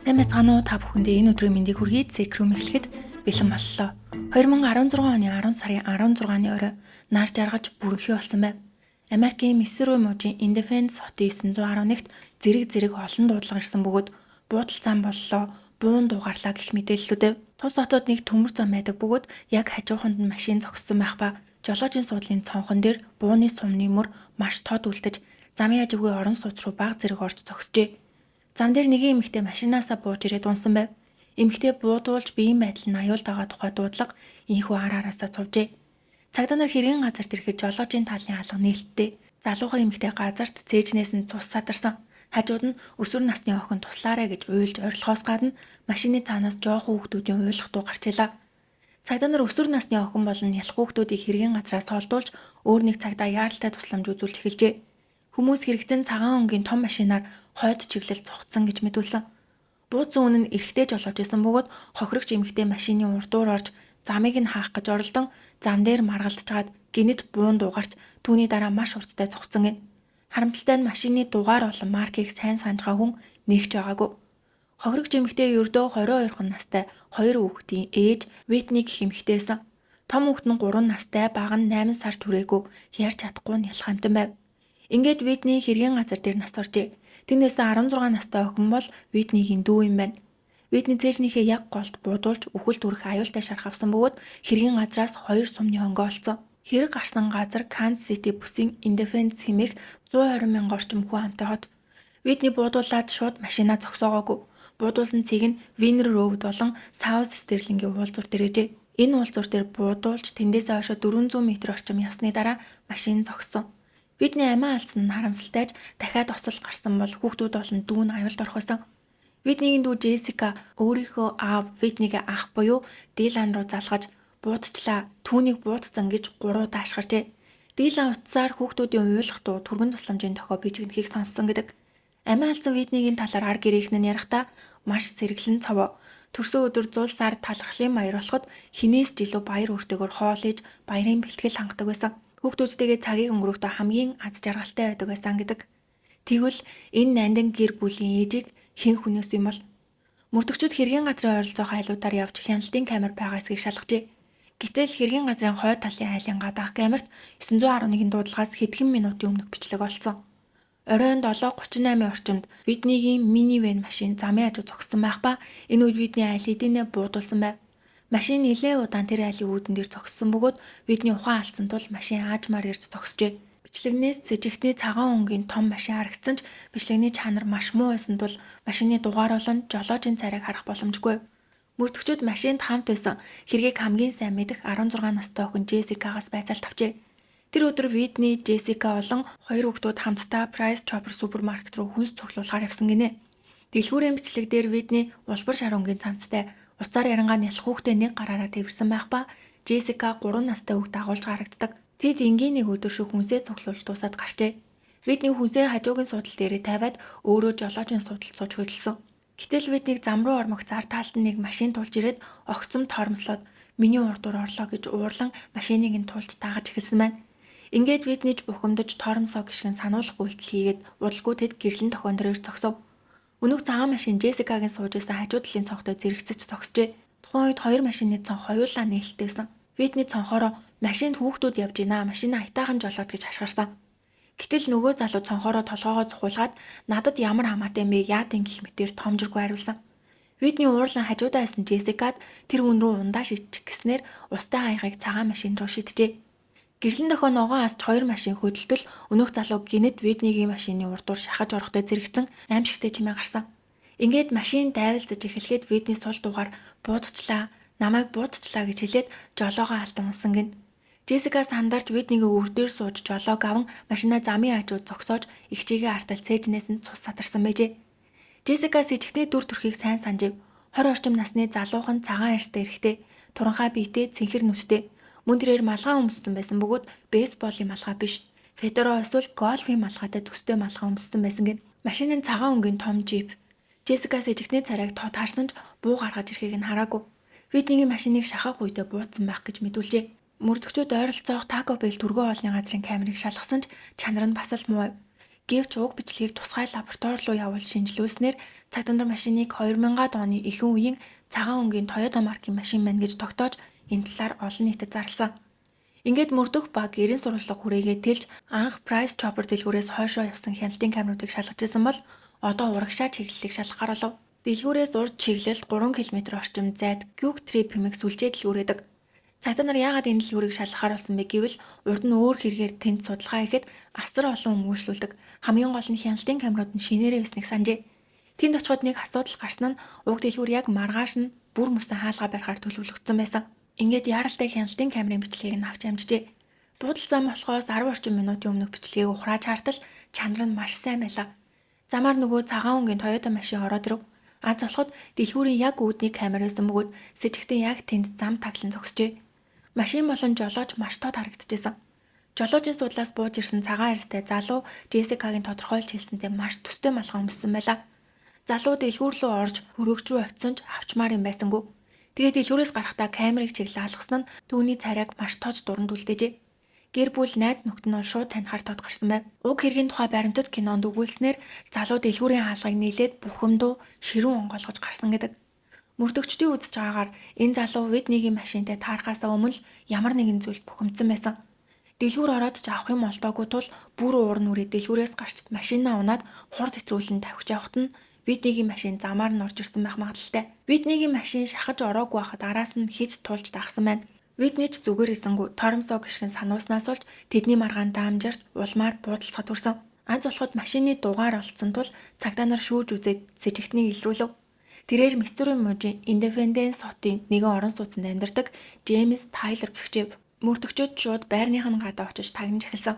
Сайн байцгаана уу та бүхэндээ энэ өдрийн мэндийг хүргэе. Зэкрүм эхлэхэд бэлэн боллоо. 2016 оны 10 сарын 16-ны орой нар жаргаж бүрэнхий болсон байв. Америкийн Миссури мужийн Индифенс хотын 911-т зэрэг олон дуудлага ирсэн бөгөөд буудал зам боллоо, буун дуугарлаа гэх мэдээллүүд. Тус хотод нэг төмөр зам байдаг бөгөөд яг хажууханд нь машин зогссон байх ба жолоожийн суудлын цонхон дээр бууны сумны мөр маш тод үлдэж замын хажуугийн орон сууц руу бага зэрэг орж зогсжээ. Зам дээр нэгэн эмэгтэй машинаасаа бууж ирээд унсан байв. Эмэгтэй буудуулж биеийн байдал нь аюул байгаа тухай дуудлага инхүү араасаа цувжээ. Цагдаа нар хэргийн газарт ирэхэд жолоожийн талын алга нээлттэй. Залуухан эмэгтэй газарт цээжнээс нь цус садарсан. Хажууд нь өсвөр насны охин туслаарай гэж уйлж орилохоос гадна машины цаанаас жоохон хүүхдүүдийн уйлах дуу гарч илаа. Цагдаа нар өсвөр насны охин болон ялах хүүхдүүдийг хэргийн газраас холдуулж өөр нэг цагдаа яаралтай тусламж үзүүлж эхэлжээ. Хүмүүс хэрэгтэн цагаан өнгийн том машинаар хойд чиглэл цугцсан гэж мэдүүлсэн. Бууцсан үнэн нь эрэгтэй жолооч исэн бөгөөд хохирогч эмэгтэй машины урдуур орж замыг нь хаах гэж оролдон зам дээр маргалдчихад гинэт буун дуугарч түүний дараа маш хурдтай цугцсан гин. Харамсалтай нь машины дугаар болон маркийг сайн санаж байгаа хүн нэгч байгаагүй. Хохирогч эмэгтэй ердөө 22 настай 2 хүүхдийн ээж Витни гэх эмэгтэйсэн. Том хүүхэд нь 3 настай, бага нь 8 сар түрээгүй ярьж чадахгүй нь ялах амтан байв. Ингээд Витни хэргийн газар дээр нас оржээ. Тэрнээс 16 настай охин бол Витнигийн дүү юм байна. Витни цээжнийхээ яг голд буудуулж үхэл түрэх аюултай шарх авсан бөгөөд хэргийн газраас 2 сумны хонгоо олцсон. Хэрэг гарсан газар Канзас Сити бүсийн Индифенс хэмээх 120 мянган орчим хүн амтай хот. Витни буудуулаад шууд машинаа зогсоогоогүй. Буудуулсан цэг нь Винер Роуд болон Саус Стерлингийн уулзуур дээр ээжээ. Энэ уулзуур дээр буудуулж тэндээс хойш 400 м орчим явсны дараа машин зогссон. Витни амиа алдсан нь харамсалтайж дахиад оцол гарсан бол хүүхдүүд болон дүү нь аюулд орох байсан. Витнигийн дүү Джессика өөрийнхөө аав Витнигийн ах буюу Дилан руу залгаж буудчлаа, түүнийг буудцсан гэж 3 даашгирчээ. Дилан утсаар хүүхдүүдийн уйлах дуу түргэн тусламжийн дохио бичигдэхийг сонссон гэдэг. Амиа алдсан Витнигийн талаар ар гэрийнхэн нь ярихдаа маш сэргэлэн цовоо. Төрсөн өдөр зул сар талархлын баяр болоход хинээс ч илүү баяр өртөгөөр хоолойж баярын бэлтгэл хангадаг байсан. Хүүхдүүдтэйгээ цагийг өнгөрөөхдөө хамгийн аз жаргалтай байдаг байсан гэдэг. Тэгвэл энэ нандин гэр бүлийн ээжийг хэн хүнээс юм бол? Мөрдөгчд хэргийн газрын ойролцоох айлуудаар явж хяналтын камер байгаа эсгийг шалгажээ. Гэтэл хэргийн газрын хойд талын айлын гадаах камерт 911 дуудлагаас хэдхэн минутын өмнөх бичлэг олцсон. Оройн 7:38 орчимд Витнигийн минивэн машин замын хажуу зогссон байх ба энэ үед Витни айл эдийнэ буудуулсан байв. Машин нэлээд удаан тэр айлын үүдэн дээр зогссон бөгөөд Витни ухаан алдсан тул машин аажмаар ирж зогсжээ. Бичлэгнээс цэжигтний цагаан өнгийн том машин харагдсан ч бичлэгний чанар маш муу байсан тул машины дугаар болон жолоожийн царайг харах боломжгүй. Мөрдөгчд машинд хамт байсан хэргийг хамгийн сайн мэдэх 16 настай охин Джессикагаас байцаалт авчээ. Тэр өдөр Витни, Джессика болон 2 хүүхдүүд хамтдаа Price Chopper супермаркет руу хүнс цуглуулахаар явсан гинэ. Дэлгүүрийн бичлэг дээр Витни улбар шар өнгийн цамцтай уцаар ярангаа нялх хүүхдээ нэг гараараа тэрсэн байх ба Джессика 3 настай хүүхд дагуулж харагддаг. Тэд энгийн нэг өдөр шиг хүнсээ цуглуулж дуусаад гарчээ. Витни хүнсээ хажуугийн суудал дээрээ тавиад өөрөө жолоожийн суудалд сууж хөдөлсөн. Гэтэл Витнийг зам руу ормох зар талд нь нэг машин тулж ирээд огцом тормслоод миний урдуур орлоо гэж уурлан машиныг нь тулж дагаж эхэлсэн байна. Ингээд Витниж бухимдаж тормсоо гიშгэн сануулах үйлдэл хийгээд удалгүй тэд гэрлэн тохион дээр зогсов. Өнөөх цагаан машин Джессикагийн сууж байсан хажуу талын цонхтой зэрэгцэж зогсжээ. Тухайн үед 2 машины цонх хоёулаа нээлттэйсэн. Витни цонхороо машинд хүүхдүүд явж гинэ, машина айтаахан жолоод гэж хашгирсан. Гэтэл нөгөө залуу цонхороо толгоогоо цухуулгаад надад ямар хамаатай юм бэ яадын гэх мэтээр томжиргүй хариулсан. Витни уурлан хажуудаа байсан Джессикад тэр хүн рүү ундаа шидчих гэснээр устай хаягыг цагаан машин руу шидэжээ. Гэрлэн дохио ногоон асч 2 машин хөдөлтөл өнөөх залуу гинэт Витнигийн машины урдуур шахаж орохдоо зэрэгцэн аимшигтэй чимээ гарсан. Ингээд машин дайвалзаж эхлэхэд Витни сул дугаар буудчлаа, намайг буудчлаа гэж хэлээд жолоогоо алдан унсан гин. Джессика сандарч Витнигийн үр дээр сууж жолоог аван машинаа замын хажууд зогсоож ихчигээ артал цээжнээс нь цус садарсан байжээ. Джессика сэжигтний дүр төрхийг сайн санджив. 20 орчим насны залуухан цагаан арьстай эрэгтэй, туранхай биетэй, цэнхэр нүдтэй. Мөн тэрээр малгай өмссөн байсан бөгөөд бейсболын малгай биш. Федеро эсвэл гольфийн малгайтай төстэй малгай өмссөн байсан гин. Машин нь цагаан өнгийн том джип. Джессика сэжигтний царайг тод харсан ч буу гаргаж ирэхийг нь хараагүй. Витнигийн машиныг шахах үедээ буудсан байх гэж мэдүүлжээ. Мөрдөгчүүд ойролцоох Тако Белл түргэн хоолны газрын камерыг шалгасан ч чанар нь бас л муу. Гэвч уг бичлэгийг тусгай лаборатори руу явуул шинжилүүлснээр цагдаа нар машиныг 2000-аад оны ихэнх үеийн цагаан өнгийн Toyota маркийн машин байна гэж тогтоож энэ талаар олон нийтэд зарласан. Ингээд мөрдөх баг 90 сурвалжлага хүрээгээ тэлж анх Price Chopper дэлгүүрээс хойшоо явсан хяналтын камеруудыг шалгаж исэн бол одоо урагшаа чиглэлийг шалгахаар болов. Дэлгүүрээс урд чиглэлд 3 км орчим зайд Quick Trip хэмээх сүлжээ дэлгүүрээдэг. Цагдаа нар яагаад энэ дэлгүүрийг шалгахаар болсон бэ гэвэл урд нь өөр хэрэгээр тэнд судалгаа хийхэд асар олон хүмүүжлүүлдэг. Хамгийн гол нь хяналтын камерууд нь шинээрээ байсныг санджээ. Тэнд очиход нэг асуудал гарсан нь уг дэлгүүр яг маргааш нь бүр мөсөн хаалгаа барихаар төлөвлөгдсөн байсан. Ингээд яаралтай хяналтын камерын бичлэгийг нь авч амжжээ. Буудал зам болохоос 10 орчим минутын өмнөх бичлэгийг ухрааж хартал чанар нь маш сайн байлаа. Замаар нөгөө цагаан өнгийн Toyota машин ороод ирэв. Аз болоход дэлгүүрийн яг үүдний камер байсан бөгөөд сэжигтэн яг тэнд зам таглан зогсжээ. Машин болон жолооч маш тод харагдчихсан. Жолоочийн судлаас бууж ирсэн цагаан арьстай залуу Джессикагийн тодорхойлж хэлсэнтэй маш төстэй малгай өмссөн байлаа. Залуу дэлгүүр рүү орж хөрөгч рүү очисон ч авчмаар юм байсангүй. Тэгээд дэлгүүрээс гарахдаа камерыг чиглэл алгасан нь түүний царайг маш тод дуранд үлдээжээ. Гэр бүл найз нөхд нь шууд танихаар тод гарсан байв. Уг хэргийн тухай баримтат кинонд өгүүлснээр залуу дэлгүүрийн хаалгыг нийлээд бухимдуу ширүүн онгойлгож гарсан гэдэг. Мөрдөгчдийн үзэж байгаагаар энэ залуу Whitney-гийн машинтай таарахаасаа өмнө ямар нэгэн зүйлд бухимдсан байсан. Дэлгүүр ороод ч авах юм олдоогүй тул бүр уур нүрээ дэлгүүрээс гарч машинаа унаад хурд хэтрүүлэн тавьж явахт нь Whitney-гийн машин замаар нь орж ирсэн байх магадaltaй. Whitney-гийн машин шахаж ороогүй байхад араас нь хэд тулж дагсан байна. Whitney ч зүгээр эсэнгүү торомсоо гიშгэн санууснаас болж тэдний маргаан даамжирч улмаар буудалцахад хүрсэн. Анз болоход машины дугаар олцсон тул цагдаа нар шүүж үзээд сэжигтнийг илрүүлв. Тэрээр Миссури мужийн Independence хотын нэгэн орон сууцнд амьдардаг Джеймс Тайлер гэгчээ. Мөрдөгчөд шууд байрных нь гадаа очиж тагнаж эхэлсэн.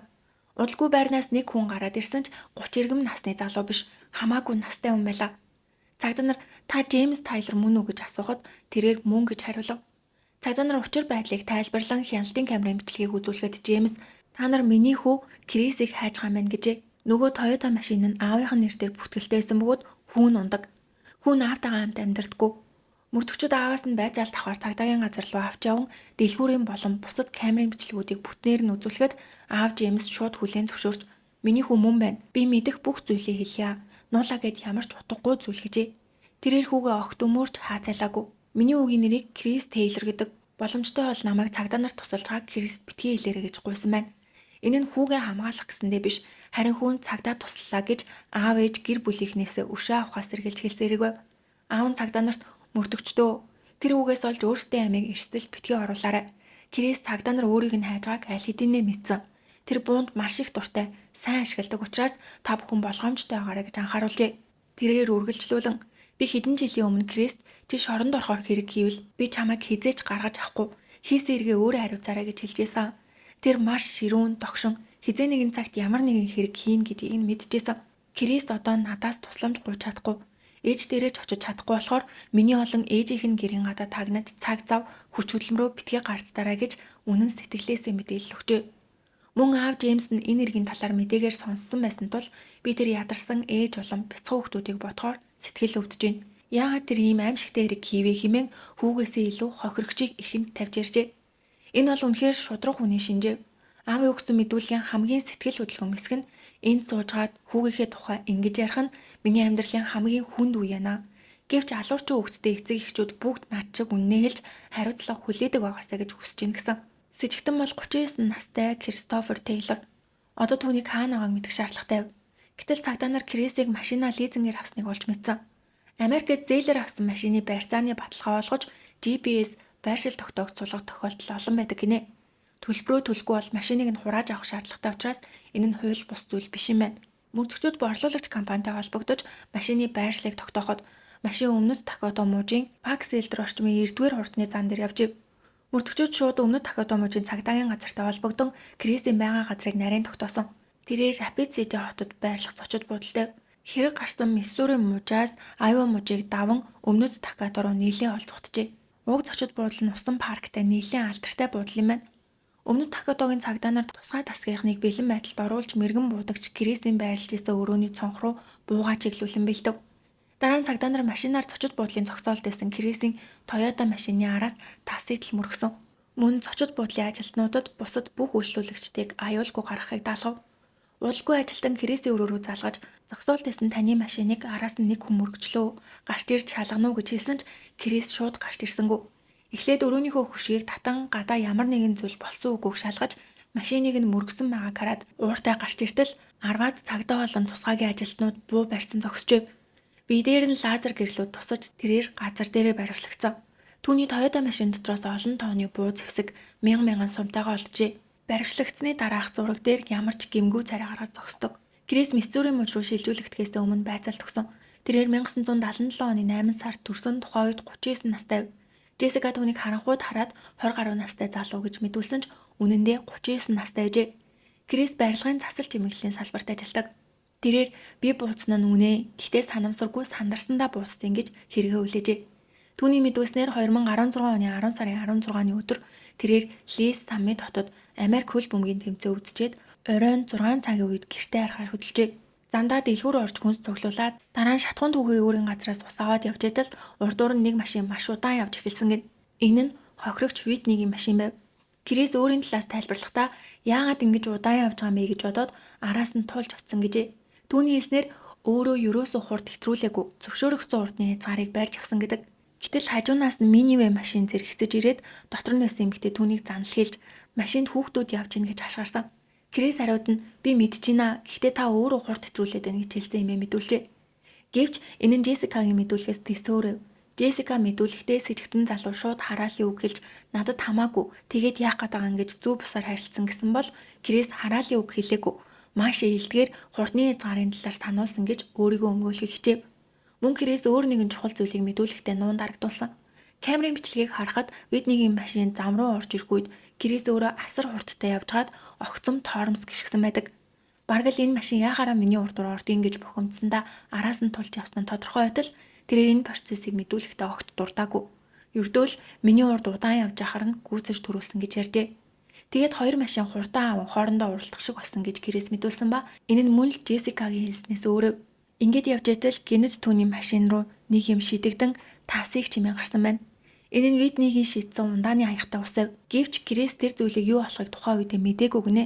Удалгүй байрнаас нэг хүн гараад ирсэн ч 30 иргэм насны залуу биш, хамаагүй настай хүн байлаа. Цагдаа нар та Джеймс Тайлер мөн үү гэж асуухад тэрээр мөн гэж хариулв. Цагдаа нар учир байдлыг тайлбарлан хяналтын камерын бичлэгийг үзүүлэхэд Джеймс та нар миний хүү Крисийг хайж байгаа мэн гэжээ. Нөгөө Toyota машин нь аавынх нь нэрээр бүртгэлтэй байсан бөгөөд хүүн ундаг. Хүүн аавтайгаа хамт амьдардаггүй. Мөрдөгчд ааваас нь байцаалт авахар цагдаагийн газар руу авч яван дэлгүүрийн болон бусад камерын бичлэгүүдийг бүтнээр нь үзүүлэхэд аав Джеймс шууд хүлээн зөвшөөрч миний хүү мөн байна. Би мэдэх бүх зүйлийг хэлье. Нуулаа гэд ямар ч утгагүй зүйл гэжээ. Тэрээр хүүгээ огт өмөрч хаацайлаагүй. Миний хүүгийн нэрийг Крис Тейлор гэдэг. Боломжтой бол намайг цагдаа нарт тусалж байгаа Крис битгий хэлээрэй гэж гуйсан байна. Энэ нь хүүгээ хамгаалах гэсэндээ биш, харин хүүн цагдаа туслалаа гэж аав ээж гэр бүлийнхнээсээ өшөө авахаас эргэлж хэлсээрэг байв. Аав нь цагдаа нарт мөрдөгчдөө тэр хүүгээс олж өөрсдийн амийг эрсдэлж битгий оруулаарай. Крис цагдаа нар өөрийг нь хайж байгааг аль хэдийнэ мэдсэн. Тэр буунд маш их дуртай, сайн ашигладаг учраас та бүхэн болгоомжтой байгаарай гэж анхааруулжээ. Тэрээр үргэлжлүүлэн би хэдэн жилийн өмнө Крист чи шоронд орохоор хэрэг хийвэл би чамайг хизээж гаргаж авахгүй. Хийсэн эргээ өөрөө хариуцаарай гэж хэлжээсэн. Тэр маш ширүүн, догшин, хизээ нэгэн цагт ямар нэгэн хэрэг хийн гэдгийг нь мэдчихсэн. Крист одоо надаас тусламж гуйж чадахгүй. Ээж дээрээ ч очиж чадахгүй болохоор миний олон ээжийнх нь гэрийн гадаа тагнаж цаг зав хүч хөдөлмөрөө битгий гарцдаарай гэж үнэн сэтгэлээсээ мэдээлэл өгчээ. Мөн аав Джеймс нь энэ иргэн талаар мэдээгээр сонссон байсан тул би тэр ядарсан ээж болон бяцхан хүүхдүүдийг бодохоор сэтгэл өвдөж байна. Яагаад тэр ийм аимшигтай хэрэг хийвэ хэмээн хүүгээсээ илүү хохирогчийг ихэнд тавьж ярьжээ. Энэ бол үнэхээр шудраг хүний шинжээ. Аавын өгсөн мэдүүлгийн хамгийн сэтгэл хөдлөх хэсэг нь энд суужгаад хүүгийнхээ тухай ингэж ярих нь миний амьдралын хамгийн хүнд үе яана. Гэвч алуурчин хүүхдтэй эцэг эхчүүд бүгд над шиг үннээ хэлж хариуцлага хүлээдэг байгаасаа гэж хүсэж ийн гэсэн. Сэжигтэн бол 39 настай Кристофер Тейлор. Одоо түүнийг хаана байгааг мэдэх шаардлагатай. Гэтэл цагдаа нар Крисийг машинаа лизингээр авсныг олж мэдсэн. Америкт зээлээр авсан машины барьцааны баталгаа олгож GPS байршил тогтоогч сулгах тохиолдол олон байдаг гинэ. Төлбөрөө төлөхгүй бол машиныг нь хурааж авах шаардлагатай учраас энэ нь хууль бус зүйл биш юм байна. Мөрдөгчд борлуулагч компанитай холбогдож машины байршлыг тогтооход машин өмнөд Такото мужийн Пакс Элдер орчмын 9-р хурдны зам дээр явж ив. Мөрдөгчд шууд өмнөд Такото мужийн цагдаагийн газартай холбогдсон Крисийн байгаа газрыг нарийн тогтоосон. Тэрээр Rapid City хотод байрлах зочид буудалтай. Хэрэг гарсан Миссури мужаас Айова мужийг даван өмнөд Такото руу нийлэн олзгогджээ. Уг зочид буудал нь усан парктай нийлэн алдартай буудал юм байна. Өмнөд Такотогийн цагдаа нар тусгай тасгийнхныг бэлэн байдалд оруулж мэрэгэн буудагч Крисийн байрлаж исэн өрөөний цонх руу буугаа чиглүүлэн бэлдэв. Дараа нь цагдаа нар машинаар зочид буудлын зогсоолд байсан Крисийн Toyota машины араас тасцэл мөргсөн. Мөн зочид буудлын ажилтнуудад бусад бүх үйлчлүүлэгчдийг аюулгүй гаргахыг даалгав. Удалгүй ажилтан Крисийн өрөө рүү залгаж зогсоолтойсэн таны машиныг араас нь нэг хүн мөргөчлөө. Гарч ирж шалгана уу гэж хэлсэн ч Крис шууд гарч ирсэнгүй. Эхлээд өрөөнийхөө хөшгийг татан гадаа ямар нэгэн зүйл болсон үгүйг шалгаж машиныг нь мөргсөн байгааг хараад ууртай гарч иртэл 10-аад цагдаа болон тусгаагийн ажилтнууд буу барьсан зогсжээ. Бие дээр нь лазер гэрлүүд тусаж тэрээр газар дээрээ баривлагцсан. Түүний Toyota машин дотроос олон тооны буу зэвсэг мянган сумтайгаа олджээ. Баривчлагдсны дараах зураг дээр ямар ч гэмгүй царай гаргаж зогсдог. Крис Миссури мужид руу шилжүүлэгдэхээс өмнө байцаалт өгсөн. Тэрээр 1977 оны 8 сард төрсөн тухайн үед 39 настай. Джессика түүнийг харанхуйд хараад 20 гаруй настай залуу гэж мэдүүлсэн ч үнэн дээр 39 настай ажээ. Крис барилгын засал чимэглэлийн салбарт ажилладаг. Тэрээр би бууцсан нь үнэ. Гэхдээ санамсаргүй сандарсандаа бууцсан гэж хэрэгээ үлээжээ. Түүний мэдүүлснээр 2016 оны 10 сарын 16-ны өдөр тэрээр Лис Саммит хотод Америк хөл бөмбөгийн тэмцээн үзчихэд оройн 6 цагийн үед гэртээ харахаар хөдөлжээ. Замдаа дэлгүүр орж хүнс цуглуулад дараа нь шатхуун түүхий өөрийн газраас ус аваад явж байтал урдуур нь нэг машин маш удаан явж эхэлсэн гэн. Энэ нь хохирогч Витнигийн машин байв. Крис өөрийн талаас тайлбарлахдаа яагаад ингэж удаан явж байгаа юм бэ гэж бодоод араас нь тулж очсон гэжээ. Түүний хэлснээр өөрөө ерөөсөө хурд хэтрүүлээгүй зөвшөөрөгдсөн урдны хязгаарыг барьж авсан гэдэг. Гэтэл хажуунаас нь минивэн машин зэрэгцэж ирээд дотор нь байсан эмэгтэй түүнийг занлахилж машинд хүүхдүүд явж ийн гэж хашгирсан. Крис хариуд нь би мэдчихэна. Гэхдээ та өөрөө хурд хэтрүүлээд байна гэж хэлсэн юм мэдүүлжээ. Гэвч энэ нь Джессикагийн мэдүүлгээс төсөөрөв. Джессика мэдүүлэхдээ сэжигтэн залуу шууд хараалын үг хэлж надад хамаагүй тэгээд яах гээд байгаа юм гэж зүү бусаар харилцсан гэсэн бол Крис хараалын үг хэлээгүй. Маш ээлдгээр хурдны хязгаарын талаар сануулсан гэж өөрийгөө өмгөөлөхийг хичээв. Мөн Крис өөр нэгэн чухал зүйлийг мэдүүлэхдээ нуун дарагдуулсан. Камерын бичлэгийг харахад Витнигийн машин зам руу орж ирэх үед Крис өөрөө асар хурдтай явж хаад огцом тоормс гიშгсэн байдаг. Бараг л энэ машин яхаараа миний урд руу ордгийн гэж бухимдсандаа араас нь тулж явсан нь тодорхой байтал тэрээр энэ процессыг мэдүүлэхдээ огт дурдаагүй. Ердөө л миний урд удаан явж ахаар нь гүйцэж төрүүлсэн гэж ярьжээ. Тэгээд хоёр машин хурдан хоорондоо уралдах шиг болсон гэж Крис мэдүүлсэн ба энэ нь мөн л Джессикагийн хэлснээс өөрөө. Ингээд явж байтал гинэд түүний машин руу нэг юм шидэгдэн таасыг чимээ гарсан байна. Энэ нь Витнигийн шийдсэн ундааны хаягтай усав. Гэвч Крис тэр зүйлийг юу болохыг тухайн үедээ мдээгүй гинэ.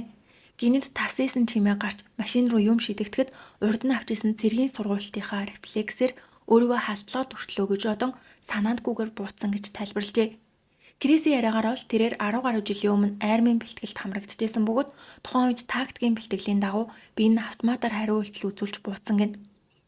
Гинэд тасээсэн чимээ гарч машин руу юм шидэгдэхэд урд нь авчижсэн цэргийн сургуультынхаа рефлексээр өөрийгөө халдлага төртлөө гэж одон санаандгүйгээр буутсан гэж тайлбарлажээ. Крисийн яриагаар бол тэрээр 10 гаруй жилийн өмнө армийн бэлтгэлд хамрагдчихсан бөгөөд тухайн үед тактикийн бэлтгэлийн дагуу би энэ автоматар хариу үйлдэл үзүүлж буутсан гэнэ.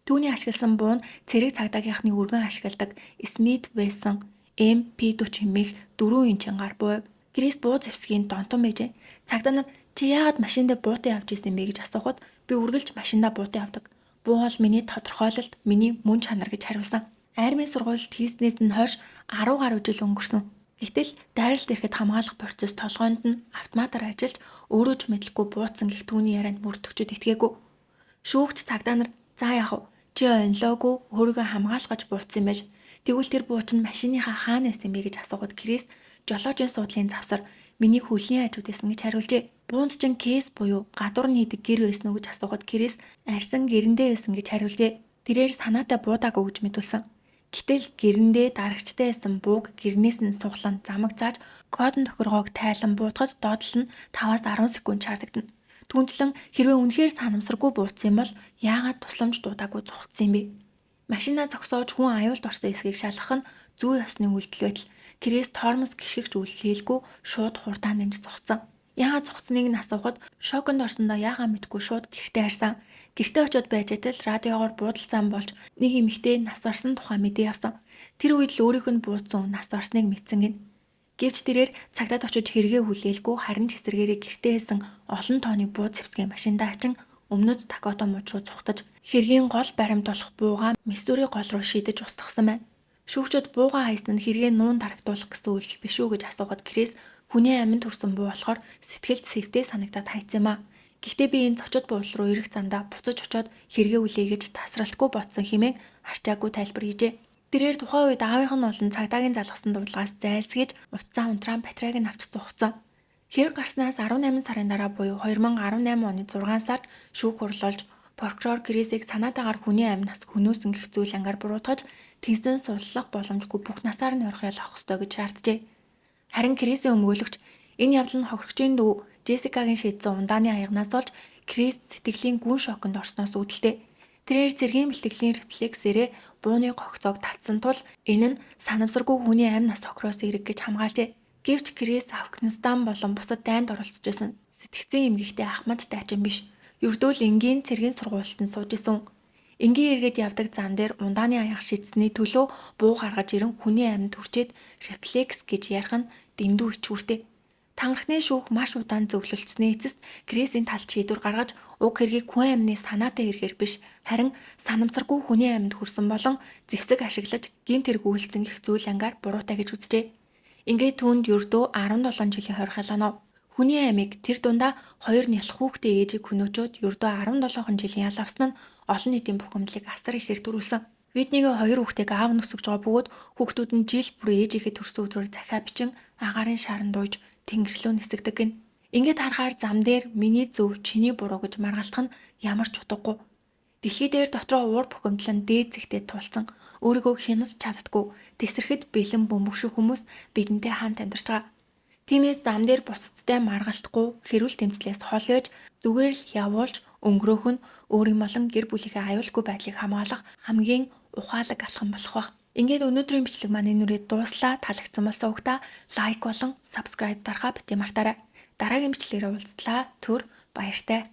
Түүний ашигласан буу нь цэрэг цагдаагийнхны өргөн ашигладаг Смит Вессон MP40 хэмээх 4 инчин гар буу. Крис буу зэвсгийн донтон байжээ. Цагдаа нар чи яагаад машиндаа буутан явж исэн бэ гэж асуухад би үргэлж машиндаа буутан явдаг. Буу бол миний тодорхойлолт, миний мөн чанар гэж хариулсан. Армийн сургуульд хийснээс нь хойш 10 гаруй жил өнгөрсөн. Гэтэл дайралт ирэхэд хамгаалах процесс толгойд нь автоматар ажиллаж өөрөө ч мэдлэхгүй буутсан гэх түүний ярианд мөрдөгчөд итгээгүй. Шүүгч цагдаа нар за яах вэ? Чи онлоогүй өөрийгөө хамгаалах гэж буутсан юм байж. Тэгвэл тэр бууч нь машиныхаа хаана байсан бэ гэж асуухад Крис жолоожийн суудлын завсар миний хөлийн хажууд байсан гэж хариулжээ. Буунд чинь кейс буюу гадуур нь хийдэг гэр байсан уу гэж асуухад Крис арьсан гэрэндээ байсан гэж хариулжээ. Тэрээр санаатай буудаагүй гэж мэдүүлсэн. Гэтэл гэрэндээ дарагчтай байсан бууг гэрнээс нь суглан замаг зааж кодон тохиргоог тайлан буудахад доотлол нь 5-аас 10 секунд шаардагдана. Түүнчлэн хэрвээ үнэхээр санамсаргүй буудсан юм бол яагаад тусламж дуудаагүй зугтсан юм бэ? Машинаа зогсоож хүн аюулд орсон эсгийг шалгах нь зүй ёсны үйлдэл байтал Крис тормоз гიშгэгч үйлдэл хийлгүй шууд хурдан нэмж зогцсон. Яагаад зогцсныг нь асуухад шоконд орсондоо яагаа мэдгүй шууд гэртээ харсан. Гэртээ очиод байж байтал радиогоор буудалцаан болж нэг эмэгтэй нас барсан тухай мэдээ авсан. Тэр үед л өөрийнх нь буудсан нас барсныг мэдсэн гин. Гэвч тэрээр цагтад очиж хэрэгээ хүлээлгүй харин ч эсэргээрээ гэртээ хийсэн олон тооны буу зэвсгийн машиндаа ачин өмнөд Дакота муж руу цухтаж хэргийн гол баримт болох бууга Миссури гол руу шидэж устгасан байна. Шүүгчид бууга хайсан нь хэрэгээ нуун дарагдуулах гэсэн үйлдэл биш үү гэж асуухад Крис хүний аминд хүрсэн буу болохоор сэтгэлд сэвтэй санагдаад хайцсан юм а. Гэхдээ би энэ зочид буудал руу ирэх замдаа буцаж очиод хэрэгээ үлээгэж тасралтгүй ботсон хэмээн арчаагүй тайлбар хийжээ. Тэрээр тухайн үед аавынх нь болон цагдаагийн залгасан дуудлагаас зайлсхийж уцаа унтраан батарейг нь авч зугцсан. Хэрэг гарснаас 18 сарын дараа буюу 2018 оны 6 сард шүүх хурлуулж прокурор Крисийг санаатаагаар хүний амнаас хөнөөсөн гэх зүйл ангаар буруутгаж тэнцэн суллах боломжгүй бүх насаар нь орох ял авах ёстой гэж шаарджээ. Харин Крисийн өмгөөлөгч Энэ явдал нь хохирогчийн дүү Джессикагийн шийдсэн ундааны аягнаас олж Крис сэтгэлийн гүн шоконд орсноос үүдэлтэй. Тэрээр цэргийн бэлтгэлийн рефлексээрээ бууны гогцоог татсан тул энэ нь санамсаргүй хүний амь нас хохироос эрэг гэж хамгаалжээ. Гэвч Крис Афганистан болон бусад дайнд оролцож байсан сэтгцэн эмгэгтэй Ахмад Тайчин биш. Ердөө л энгийн цэргийн сургуультанд сууж исэн. Энгийн эргээд явдаг зам дээр ундааны аяг шийдсэний төлөө буу гаргаж ирэн хүний амьд хүрчээд рефлекс гэж ярих нь дэндүү ичгүүртэй. Танхрахны шүүх маш удаан зөвлөлдсөний эцэст Крис энэ талд шийдвэр гаргаж уг хэргийг хүн амьны санаатай эргээр биш харин санамсаргүй хүний амьд хүрсэн болон зэвсэг ашиглаж гэмт хэрэг үйлцсэн их зүйл ангаар буруутай гэж үзжээ. Ингээд түүнд ердөө 17 жилийн хорхол оноо. Хүний амийг тэр дундаа 2 нялх хүүхдээ ээжийг хөнөөчөөд ердөө 17 жилийн ял авсан нь олон нийтийн бухимдлыг асар ихээр төрүүлсэн. Витнигийн 2 хүүхдийг аав нь өсгөж байгаа бөгөөд хүүхдүүд нь жил бүр ээжийнхээ төрсөн өдрөөр захиа бичин агаарын шаран дууж тэнгэр лөө нисэгдэг гин. Ингээд харахаар зам дээр миний зөв чиний буруу гэж маргалдах нь ямар ч утгагүй. Дэлхий дээр дотроо уур бухимдал нь дээд зэгтээ тулсан өөрийгөө хянаж чаддаггүй тесрэхэд бэлэн бөмбөгшөх хүмүүс бидэнтэй хамт амьдарч байгаа. Тиймээс зам дээр бусадтай маргалтахгүй хэрүүл тэмцлээс хол ёж зүгээр л явуулж өнгөрөөх нь өөрийн болон гэр бүлийнхээ аюулгүй байдлыг хамгаалах хамгийн ухаалаг алхам болох байх. Ингээд өнөөдрийн бичлэг маань энэ үрээд дууслаа. Таалагдсан болсоо угтаа лайк болон subscribe дарахаа бити мартаарай. Дараагийн бичлэгээрээ уулзтлаа. Түр баяртай.